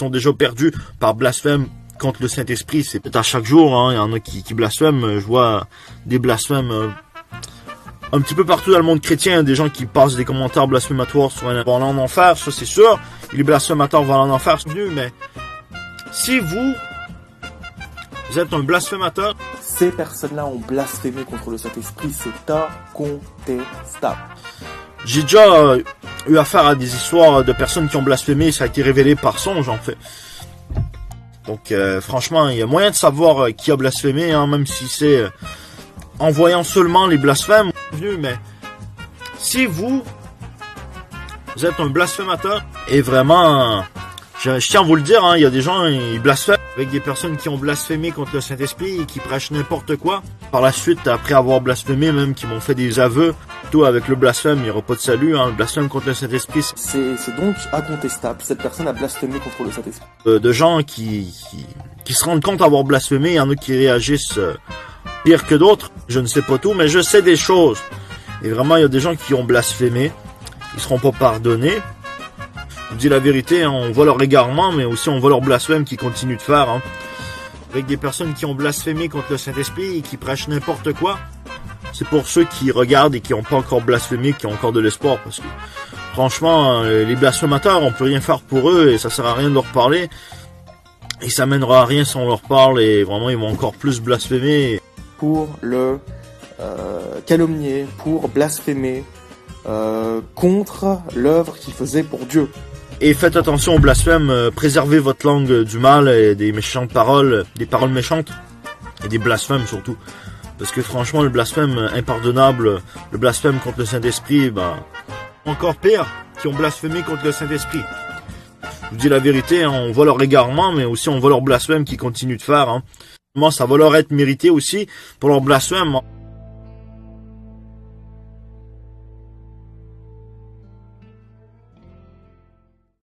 sont déjà perdus par blasphème contre le Saint-Esprit. C'est peut-être à chaque jour, hein, il y en a qui blasphèment. Je vois des blasphèmes un petit peu partout dans le monde chrétien, des gens qui passent des commentaires blasphématoires sur un vont en enfer, ça c'est sûr. Les blasphémateurs vont en enfer, c'est venu, mais si vous êtes un blasphémateur, ces personnes-là ont blasphémé contre le Saint-Esprit, c'est incontestable. J'ai déjà eu affaire à des histoires de personnes qui ont blasphémé, ça a été révélé par songe en fait. Donc franchement, il y a moyen de savoir qui a blasphémé, hein, même si c'est en voyant seulement les blasphèmes. Mais si vous êtes un blasphémateur, et vraiment, je tiens à vous le dire, hein, il y a des gens, ils blasphèment avec des personnes qui ont blasphémé contre le Saint-Esprit et qui prêchent n'importe quoi. Par la suite, après avoir blasphémé, même qui m'ont fait des aveux, tout avec le blasphème, il n'y aura pas de salut, hein, le blasphème contre le Saint-Esprit. C'est donc incontestable, cette personne a blasphémé contre le Saint-Esprit. De gens qui se rendent compte d'avoir blasphémé, il y en a qui réagissent pire que d'autres, je ne sais pas tout, mais je sais des choses. Et vraiment, il y a des gens qui ont blasphémé, ils seront pas pardonnés. Je vous dis la vérité, hein, on voit leur égarement, mais aussi on voit leur blasphème qu'ils continuent de faire. Hein. Avec des personnes qui ont blasphémé contre le Saint-Esprit et qui prêchent n'importe quoi. C'est pour ceux qui regardent et qui n'ont pas encore blasphémé, qui ont encore de l'espoir. Parce que franchement, les blasphémateurs, on peut rien faire pour eux et ça sert à rien de leur parler. Et ça mènera à rien si on leur parle et vraiment ils vont encore plus blasphémer. Pour le calomnier, pour blasphémer contre l'œuvre qu'il faisait pour Dieu. Et faites attention au blasphème, préservez votre langue du mal et des méchantes paroles, des paroles méchantes et des blasphèmes surtout. Parce que franchement, le blasphème impardonnable, le blasphème contre le Saint-Esprit, encore pire, qui ont blasphémé contre le Saint-Esprit. Je vous dis la vérité, hein, on voit leur égarement, mais aussi on voit leur blasphème qu'ils continuent de faire. Hein. Ça va leur être mérité aussi pour leur blasphème. Hein.